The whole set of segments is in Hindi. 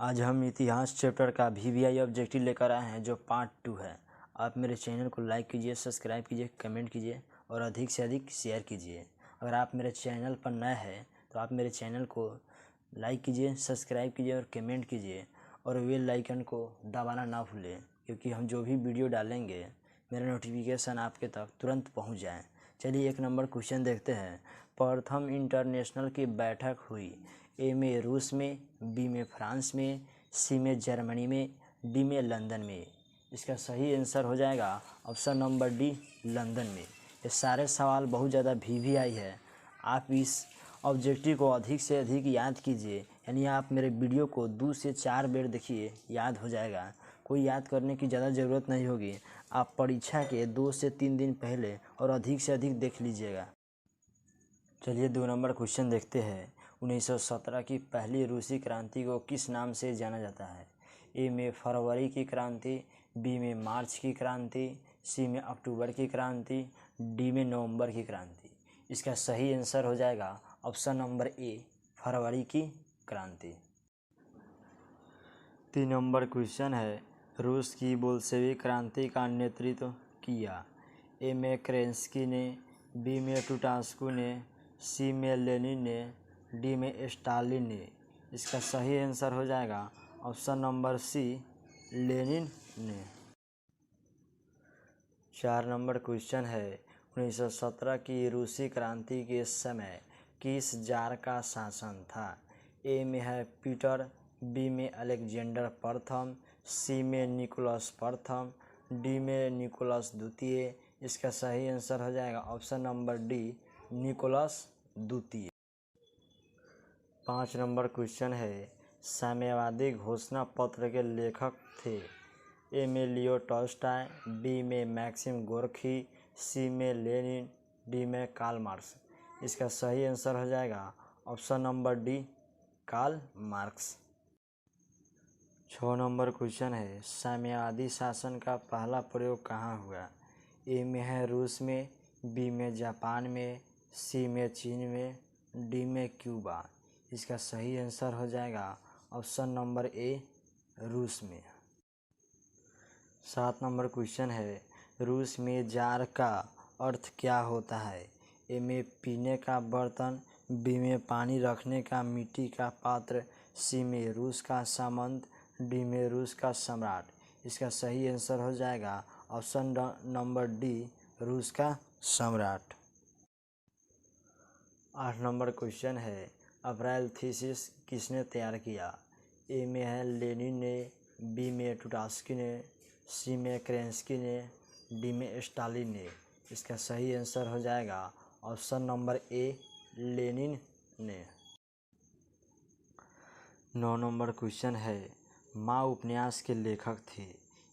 आज हम इतिहास चैप्टर का वीवीआई ऑब्जेक्टिव लेकर आए हैं जो पार्ट 2 है। आप मेरे चैनल को लाइक कीजिए, सब्सक्राइब कीजिए, कमेंट कीजिए और अधिक से अधिक शेयर कीजिए। अगर आप मेरे चैनल पर नए हैं तो आप मेरे चैनल को लाइक कीजिए, सब्सक्राइब कीजिए और कमेंट कीजिए और बेल आइकन को दबाना ना भूलें, क्योंकि हम जो भी वीडियो डालेंगे मेरा नोटिफिकेशन आपके तक तुरंत पहुँच जाए। चलिए 1 नंबर क्वेश्चन देखते हैं। प्रथम इंटरनेशनल की बैठक हुई। ए में रूस में, बी में फ्रांस में, सी में जर्मनी में, डी में लंदन में। इसका सही आंसर हो जाएगा ऑप्शन नंबर डी, लंदन में। ये सारे सवाल बहुत ज़्यादा वीवीआई है। आप इस ऑब्जेक्टिव को अधिक से अधिक याद कीजिए, यानी आप मेरे वीडियो को 2 से 4 बार देखिए, याद हो जाएगा। कोई याद करने की ज़्यादा ज़रूरत नहीं होगी। आप परीक्षा के 2 से 3 दिन पहले और अधिक से अधिक देख लीजिएगा। चलिए 2 नंबर क्वेश्चन देखते हैं। 1917 की पहली रूसी क्रांति को किस नाम से जाना जाता है? ए में फरवरी की क्रांति, बी में मार्च की क्रांति, सी में अक्टूबर की क्रांति, डी में नवंबर की क्रांति। इसका सही आंसर हो जाएगा ऑप्शन नंबर ए, फरवरी की क्रांति। 3 नंबर क्वेश्चन है, रूस की बोल्शेविक क्रांति का नेतृत्व किया। ए में केरेंस्की ने, बी में टुटास्कू ने, सी में लेनिन ने, डी में स्टालिन ने। इसका सही आंसर हो जाएगा ऑप्शन नंबर सी, लेनिन ने। 4 नंबर क्वेश्चन है, 1917 की रूसी क्रांति के समय किस जार का शासन था? ए में है पीटर, बी में अलेक्जेंडर प्रथम, सी में निकोलस प्रथम, डी में निकोलस द्वितीय। इसका सही आंसर हो जाएगा ऑप्शन नंबर डी, निकोलस द्वितीय। 5 नंबर क्वेश्चन है, साम्यवादी घोषणा पत्र के लेखक थे। ए में लियो टॉल्स्टॉय, बी में मैक्सिम गोर्की, सी में लेनिन, डी में कार्ल मार्क्स। इसका सही आंसर हो जाएगा option number D, Karl Marx. 6 number question है, साम्यवादी शासन का पहला प्रयोग कहाँ हुआ? ए में है रूस में, बी में जापान में, सी में चीन में, डी में क्यूबा। इसका सही आंसर हो जाएगा ऑप्शन नंबर ए, रूस में। 7 नंबर क्वेश्चन है, रूस में जार का अर्थ क्या होता है? ए में पीने का बर्तन, बी में पानी रखने का मिट्टी का पात्र, सी में रूस का सामंत, डी में रूस का सम्राट। इसका सही आंसर हो जाएगा ऑप्शन नंबर डी, रूस का सम्राट। 8 नंबर क्वेश्चन है, अप्रैल थीसिस किसने तैयार किया? ए में है लेनिन ने, बी में टुटास्की ने, सी में केरेंस्की ने, डी में स्टालिन ने। इसका सही आंसर हो जाएगा ऑप्शन नंबर ए, लेनिन ने। 9 नंबर क्वेश्चन है, माँ उपन्यास के लेखक थे।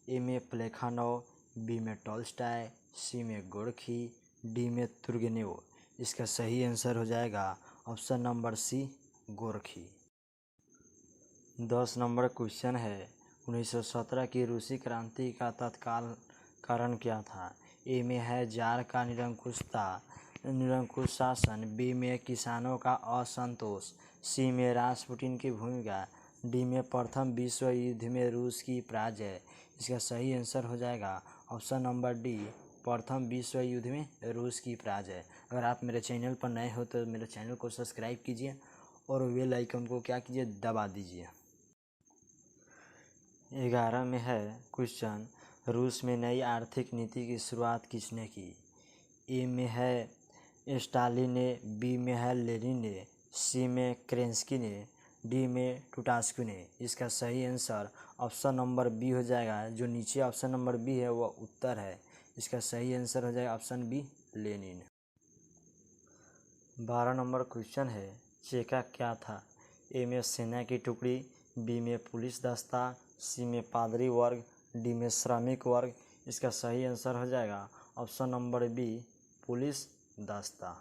ए में प्लेखानोव, बी में टॉल्स्टॉय, सी में गोर्की, डी में तुर्गेनेव। इसका सही आंसर हो जाएगा option number C, Gorky. 10 number question है, 1917 की रूसी क्रांति का तत्काल कारण क्या था? ए में है जार का निरंकुश शासन, बी में किसानों का असंतोष, सी में रासपुटिन की भूमिका, डी में प्रथम विश्व युद्ध में रूस की पराजय। इसका सही आंसर हो जाएगा ऑप्शन नंबर डी, प्रथम विश्व युद्ध में रूस की पराजय। अगर आप मेरे चैनल पर नए हो तो मेरे चैनल को सब्सक्राइब कीजिए और बेल आइकन को क्या कीजिए, दबा दीजिए। 11 में है क्वेश्चन, रूस में नई आर्थिक नीति की शुरुआत किसने की? ए में है स्टालिन ने, बी में है लेनिन ने, सी में केरेंस्की ने, डी में टुटास्कू ने। इसका सही आंसर ऑप्शन नंबर बी हो जाएगा। जो नीचे ऑप्शन नंबर बी है वह उत्तर है। इसका सही आंसर हो जाएगा option B, Lenin. 12 number question है, चेका क्या था? ए में सेना की टुकड़ी, बी में पुलिस दस्ता, सी में पादरी वर्ग, डी में श्रमिक वर्ग। इसका सही आंसर हो जाएगा ऑप्शन नंबर बी, पुलिस दस्ता।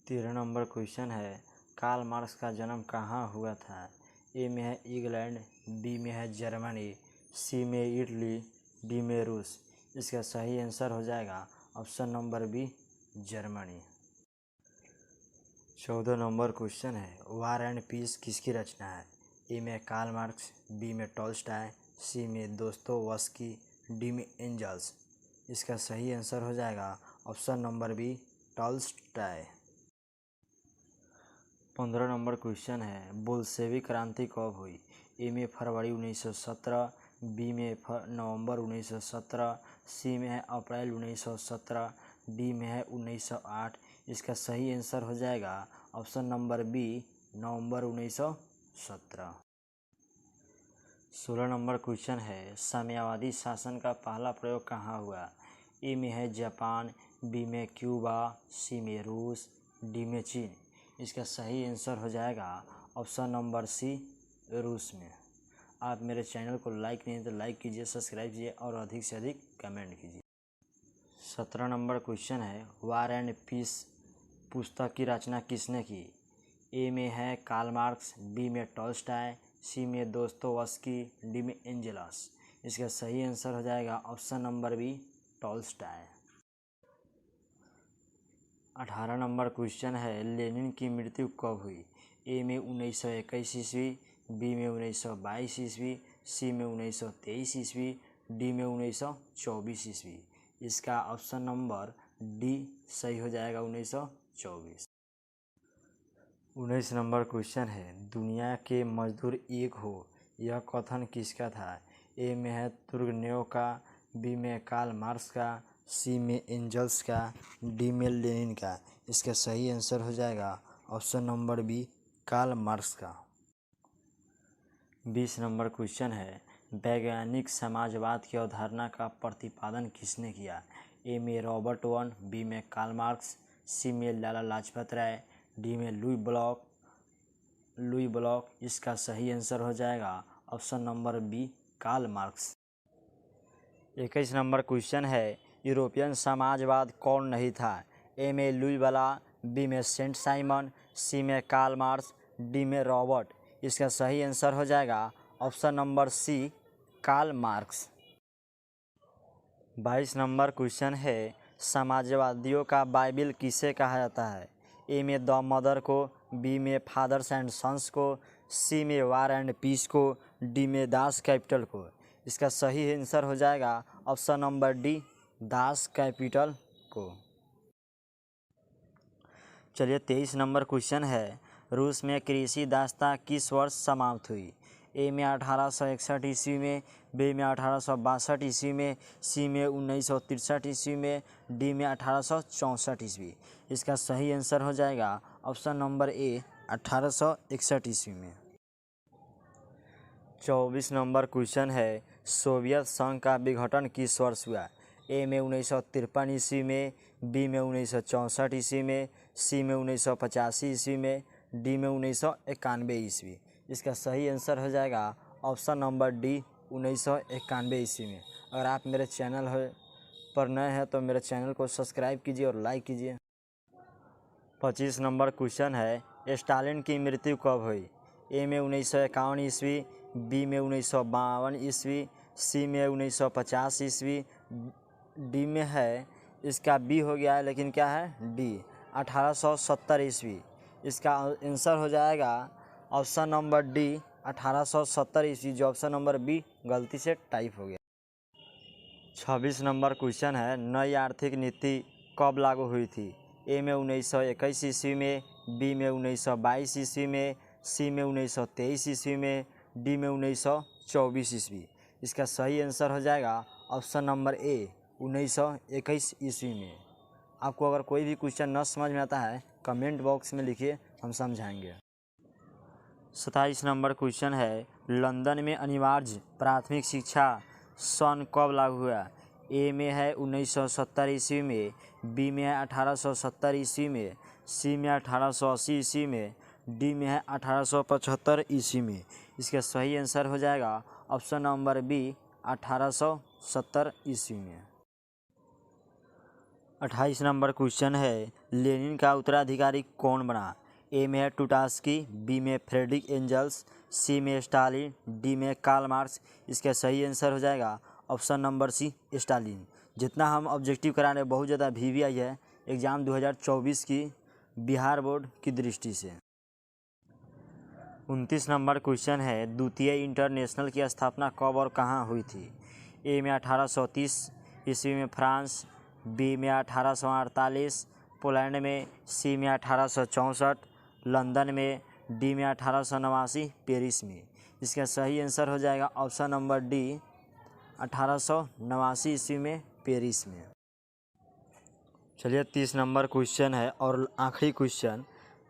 13 नंबर क्वेश्चन है, कार्ल मार्क्स का जन्म कहाँ हुआ था? ए में है इंग्लैंड, बी में है जर्मनी, सी में इटली, डी में रूस। इसका सही आंसर हो जाएगा option number B, Germany. 14 number question है, वार एंड पीस किसकी रचना है? ए में कार्ल मार्क्स, बी में टॉलस्टॉय, सी में दोस्तोयेव्स्की, डी में एंजल्स। इसका सही आंसर हो जाएगा option number B, Tolstoy. 15 number question है, बोल्शेविक क्रांति कब हुई? ए में फरवरी 1917, बी में नवंबर 1917, सी में है अप्रैल 1917, डी में है 1908। इसका सही आंसर हो जाएगा ऑप्शन नंबर बी, नवंबर 1917। 16 नंबर क्वेश्चन है, साम्यवादी शासन का पहला प्रयोग कहाँ हुआ? ए में है जापान, बी में क्यूबा, सी में रूस, डी में चीन। इसका सही आंसर हो जाएगा ऑप्शन नंबर सी, रूस में। आप मेरे चैनल को लाइक नहीं तो लाइक कीजिए, सब्सक्राइब कीजिए और अधिक से अधिक कमेंट कीजिए। 17 नंबर क्वेश्चन है, वार एंड पीस पुस्तक की रचना किसने की? ए में है कार्ल मार्क्स, बी में टॉलस्टॉय, सी में दोस्तोयेव्स्की, डी में एंजल्स। इसका सही आंसर हो जाएगा option number B, Tolstoy. 18 number question है, लेनिन की मृत्यु कब हुई? ए में 1921 ईस्वी, बी में 1922 ईस्वी, सी में 1923 ईस्वी, डी में 1924 ईस्वी। इसका ऑप्शन नंबर डी सही हो जाएगा 1924। 19 नंबर क्वेश्चन है, दुनिया के मजदूर एक हो, यह कथन किसका था? ए में है तुर्गनेव का, बी में कार्ल मार्क्स का, सी में एंजल्स का, डी में लेनिन का। इसका सही आंसर हो जाएगा option number B, Karl Marx का। 20 नंबर क्वेश्चन है, वैज्ञानिक समाजवाद की अवधारणा का प्रतिपादन किसने किया? ए में रॉबर्ट वन, बी में कार्ल मार्क्स, सी में लाला लाजपत राय, डी में लुई ब्लॉक। इसका सही आंसर हो जाएगा option number B, Karl Marx. 21 number question है, यूरोपियन समाजवाद कौन नहीं था? ए में लुई ब्ला, बी में सेंट साइमन, सी में कार्ल मार्क्स, डी में रॉबर्ट। इसका सही आंसर हो जाएगा option number C, Karl Marx. 22 number question है, समाजवादियों का बाइबिल किसे कहा जाता है? ए में द मदर को, बी में फादर्स एंड सन्स को, सी में वार एंड पीस को, डी में दास कैपिटल को। इसका सही आंसर हो जाएगा option number D, Das Kapital को। चलिए 23 नंबर क्वेश्चन है, रूस में कृषि दासता किस वर्ष समाप्त हुई? ए में 1861 ईस्वी में, बी में 1862 ईस्वी में, सी में 1963 ईस्वी में, डी में 1864 ईस्वी। इसका सही आंसर हो जाएगा ऑप्शन नंबर ए, 1861 ईस्वी में। 24 नंबर क्वेश्चन है, सोवियत संघ का विघटन किस वर्ष हुआ? ए में 1953 ईस्वी में, बी में 1964 ईस्वी में, सी में 1985 ईस्वी में, डी में 1991 ईस्वी। इसका सही आंसर हो जाएगा ऑप्शन नंबर डी, 1991 ईस्वी में। अगर आप मेरे चैनल पर नए हैं तो मेरे चैनल को सब्सक्राइब कीजिए और लाइक कीजिए। 25 नंबर क्वेश्चन है, स्टालिन की मृत्यु कब हुई? ए में 1951 ईस्वी, बी में 1952 ईस्वी, सी में 1950 ईस्वी, डी में है, इसका बी हो गया है लेकिन क्या है डी, 1870 ईस्वी। इसका आंसर हो जाएगा ऑप्शन नंबर डी, 1870 ईस्वी, जो ऑप्शन नंबर बी गलती से टाइप हो गया। 26 नंबर क्वेश्चन है, नई आर्थिक नीति कब लागू हुई थी? ए में 1921 ईस्वी में, बी में 1922 ईस्वी में, सी में 1923 ईस्वी में, डी में 1924 ईस्वी। इसका सही आंसर हो जाएगा ऑप्शन नंबर ए, 1921 ईस्वी में। आपको अगर कोई भी क्वेश्चन न समझ में आता है कमेंट बॉक्स में लिखिए, हम समझाएंगे। 27 नंबर क्वेश्चन है, लंदन में अनिवार्य प्राथमिक शिक्षा सन कब लागू हुआ? ए में है 1970 ईस्वी में, बी में है 1870 ईस्वी में, सी में 1880 ईस्वी में, डी में है 1875 ईस्वी में। इसका सही आंसर हो जाएगा ऑप्शन नंबर बी, 1870 ईस्वी में। 28 नंबर क्वेश्चन है, लेनिन का उत्तराधिकारी कौन बना? ए में है टुटास्की, बी में फ्रेडरिक एंजल्स, सी में स्टालिन, डी में कार्ल मार्क्स। इसका सही आंसर हो जाएगा ऑप्शन नंबर सी, स्टालिन। जितना हम ऑब्जेक्टिव करा रहे बहुत ज़्यादा VVI है एग्ज़ाम 2024 की बिहार बोर्ड की दृष्टि से। 29 नंबर क्वेश्चन है, द्वितीय इंटरनेशनल की स्थापना कब और कहाँ हुई थी? ए में 1830 ईस्वी में फ्रांस, बी में 1848 पोलैंड में, सी में 1864 लंदन में, डी में 1889 पेरिस में। इसका सही आंसर हो जाएगा ऑप्शन नंबर डी 1889 ईस्वी में पेरिस में। चलिए 30 नंबर क्वेश्चन है और आखिरी क्वेश्चन,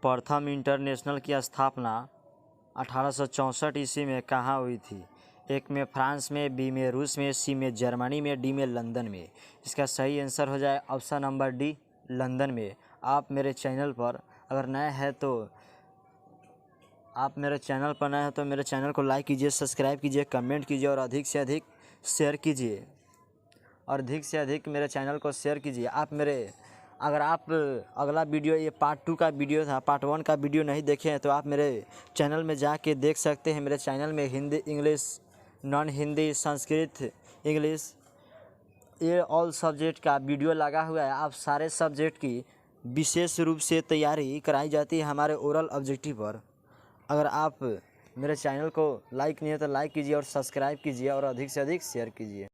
प्रथम इंटरनेशनल की स्थापना 1864 ईस्वी में कहाँ हुई थी? एक में फ्रांस में, बी में रूस में, सी में जर्मनी में, डी में लंदन में। इसका सही आंसर हो जाए ऑप्शन नंबर डी लंदन में। आप मेरे चैनल पर अगर नए हैं तो मेरे चैनल को लाइक कीजिए, सब्सक्राइब कीजिए, कमेंट कीजिए और अधिक से अधिक शेयर कीजिए मेरे चैनल को शेयर कीजिए। अगर आप अगला वीडियो, ये पार्ट 2 का वीडियो था, पार्ट 1 का वीडियो नहीं देखे हैं तो आप मेरे चैनल में जाके देख सकते हैं। मेरे चैनल में Hindi, English, non Hindi, Sanskrit, English, ये ऑल सब्जेक्ट का वीडियो लगा हुआ है। आप सारे सब्जेक्ट की विशेष रूप से तैयारी कराई जाती है हमारे ओरल ऑब्जेक्टिव पर। अगर आप मेरे चैनल को लाइक नहीं है तो लाइक कीजिए और सब्सक्राइब कीजिए और अधिक से अधिक शेयर कीजिए।